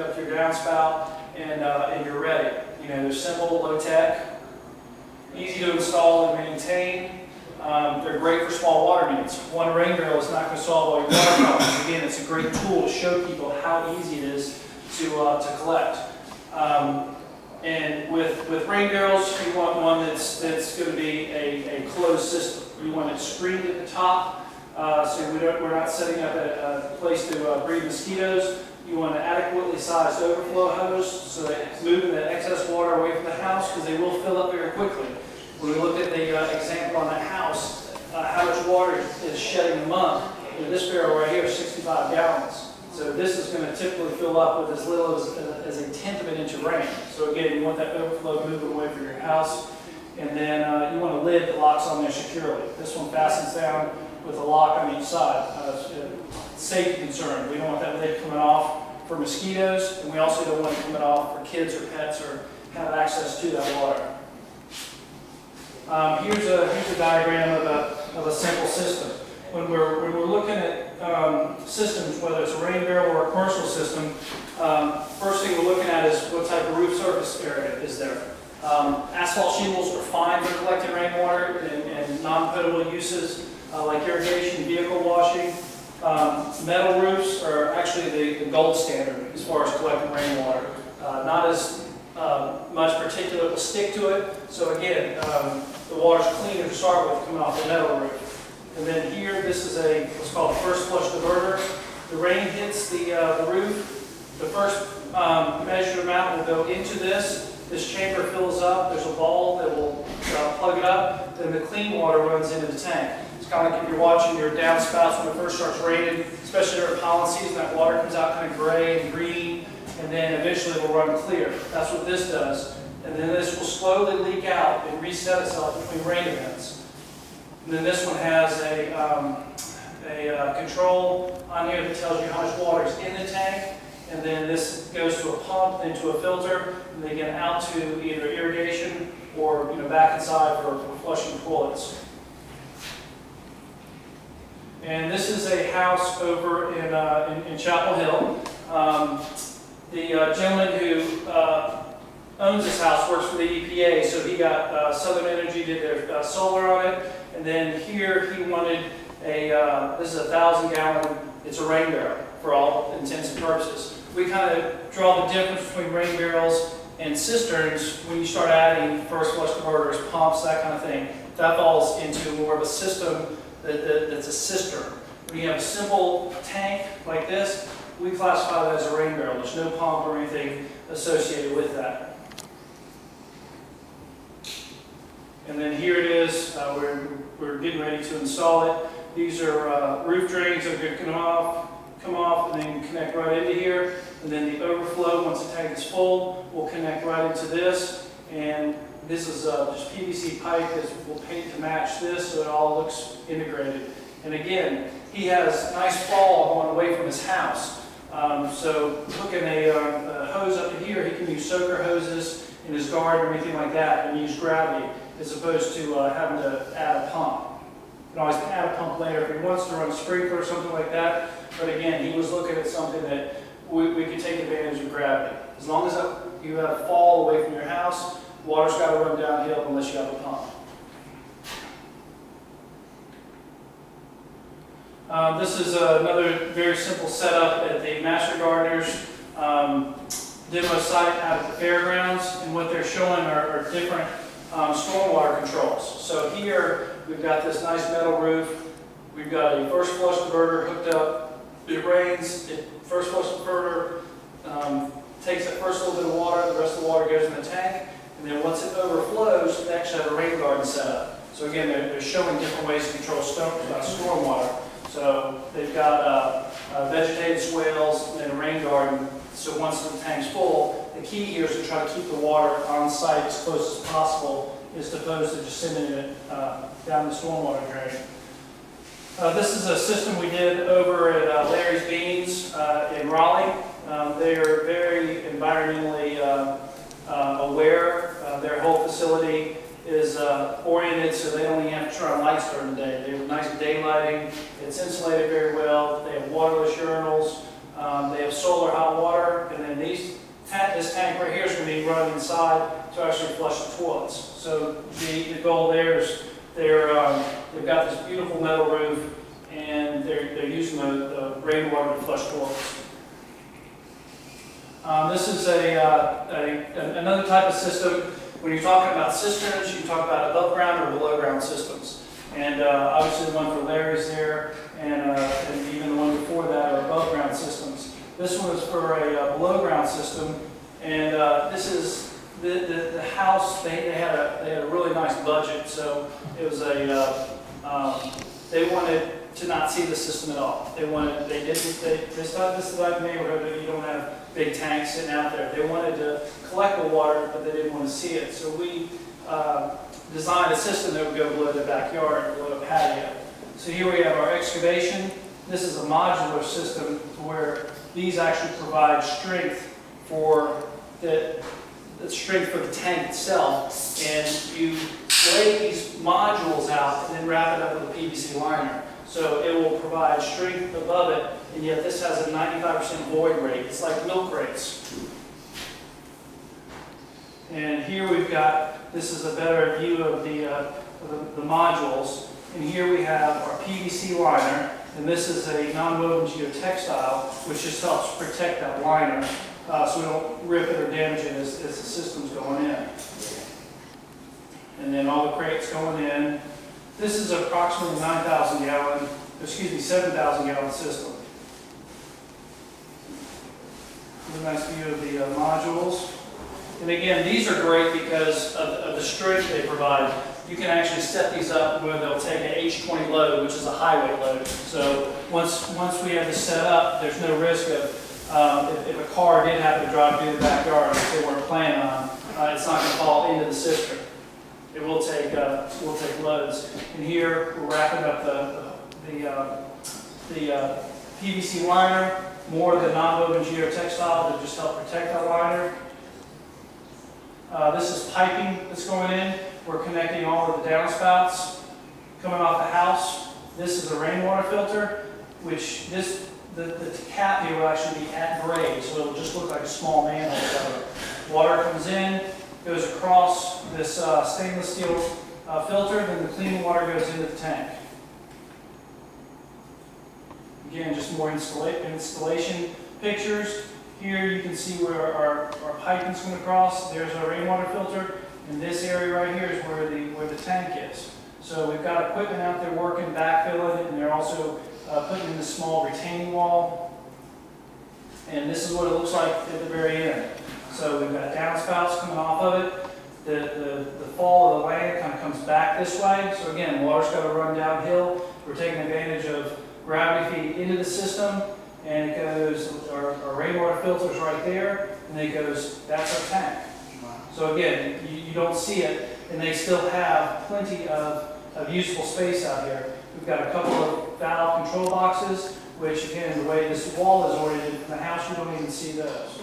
up to your downspout, and you're ready. You know, they're simple, low tech, easy to install and maintain. They're great for small water needs. One rain barrel is not going to solve all your water problems. Again, it's a great tool to show people how easy it is to collect. And with rain barrels, you want one that's going to be a closed system. You want it screened at the top, so we're not setting up a place to breed mosquitoes. You want an adequately sized overflow hose so that it's moving the excess water away from the house, because they will fill up very quickly. When we looked at the example on that house, how much water is shedding a month, this barrel right here is 65 gallons. So this is going to typically fill up with as little as a tenth of an inch of rain. So again, you want that overflow moving away from your house. And then you want a lid that locks on there securely. This one fastens down with a lock on each side. Safety concern. We don't want that lid coming off for mosquitoes, and we also don't want it coming off for kids or pets or have access to that water. Here's a diagram of a simple system. When we're looking at systems, whether it's a rain barrel or a commercial system, first thing we're looking at is what type of roof surface area is there. Asphalt shingles are fine for collecting rainwater and non-potable uses like irrigation, vehicle washing. Metal roofs are actually the gold standard as far as collecting rainwater. Not as much particulate will stick to it, so again, the water's cleaner to start with coming off the metal roof. And then here, this is what's called a first flush diverter. The rain hits the roof. The first measured amount will go into this. This chamber fills up. There's a ball that will plug it up. Then the clean water runs into the tank. It's kind of like if you're watching your downspouts when it first starts raining, especially during pollen season, that water comes out kind of gray and green, and then eventually it will run clear. That's what this does. And then this will slowly leak out and reset itself between rain events. And then this one has a control on here that tells you how much water is in the tank. And then this goes to a pump, then to a filter, and then get out to either irrigation or back inside for flushing toilets. And this is a house over in Chapel Hill. The gentleman who owns this house works for the EPA, so he got Southern Energy, did their solar on it. And then here he wanted this is a 1,000-gallon, it's a rain barrel for all intents and purposes. We kind of draw the difference between rain barrels and cisterns when you start adding first flush diverters, pumps, that kind of thing. That falls into more of a system that's a cistern. When you have a simple tank like this, we classify that as a rain barrel. There's no pump or anything associated with that. And then here it is. We're getting ready to install it. These are roof drains that are going to come off and then connect right into here. And then the overflow, once the tank is full, will connect right into this. And this is just PVC pipe that we'll paint to match this so it all looks integrated. And again, he has nice fall going away from his house. So hooking a hose up to here, he can use soaker hoses in his garden or anything like that and use gravity as opposed to having to add a pump. You can always add a pump later if he wants to run a sprinkler or something like that. But again, he was looking at something that we could take advantage of gravity. As long as you have fall away from your house, water's got to run downhill unless you have a pump. This is another very simple setup at the Master Gardener's demo site out at the fairgrounds, and what they're showing are different stormwater controls. So here we've got this nice metal roof. We've got a first flush diverter hooked up. It rains. First flush diverter takes that first little bit of water. The rest of the water goes in the tank. And then once it overflows, they actually have a rain garden set up. So again, they're showing different ways to control stormwater. So they've got vegetated swales and then a rain garden. So once the tank's full, the key here is to try to keep the water on site as close as possible, as opposed to just sending it down the stormwater drain. This is a system we did over at Larry's Beans in Raleigh. They are very environmentally aware. Their whole facility is oriented so they don't even have to turn on lights during the day. They have nice daylighting. It's insulated very well. They have waterless urinals. They have solar hot water, and then these this tank right here is going to be running inside to actually flush the toilets. So the goal there is they've got this beautiful metal roof, and they're using the rainwater to flush toilets. This is another type of system. When you're talking about cisterns, you talk about above ground or below ground systems. And obviously the one for Larry's there, and even the one before that are above ground systems. This one is for a below ground system, and this is the house. They had a really nice budget, so it was they wanted to not see the system at all. They thought this is like a neighborhood that you don't have big tanks sitting out there. They wanted to collect the water, but they didn't want to see it. So we designed a system that would go below the backyard, below the patio. So here we have our excavation. This is a modular system where these actually provide strength for the strength for the tank itself. And you lay these modules out and then wrap it up with a PVC liner. So it will provide strength above it, and yet this has a 95% void rate. It's like milk crates. And here we've got, this is a better view of the modules. And here we have our PVC liner, and this is a non-woven geotextile, which just helps protect that liner so we don't rip it or damage it as the system's going in. And then all the crates going in. This is approximately 7,000 gallon system. A nice view of the modules. And again, these are great because of the strength they provide. You can actually set these up where they'll take an H20 load, which is a highway load. So once we have this set up, there's no risk of if a car did have to drive through the backyard, which they weren't planning on, it's not going to fall into the cistern. It will take loads. And here we're wrapping up the PVC liner, more of the non-woven geotextile to just help protect that liner. This is piping that's going in. We're connecting all of the downspouts coming off the house. This is a rainwater filter, which the cap here will actually be at grade, so it'll just look like a small manhole. Water comes in, goes across this stainless steel filter, then the clean water goes into the tank. Again, just more installation pictures. Here you can see where our piping's going to cross. There's our rainwater filter, and this area right here is where the tank is. So we've got equipment out there working, backfilling it, and they're also putting in this small retaining wall. And this is what it looks like at the very end. So we've got downspouts coming off of it. The fall of the land kind of comes back this way. So again, water's got to run downhill. We're taking advantage of gravity feed into the system, and it goes, our rainwater filter's right there, and it goes, that's our tank. So again, you don't see it, and they still have plenty of usable space out here. We've got a couple of valve control boxes, which again, the way this wall is oriented from the house, you don't even see those.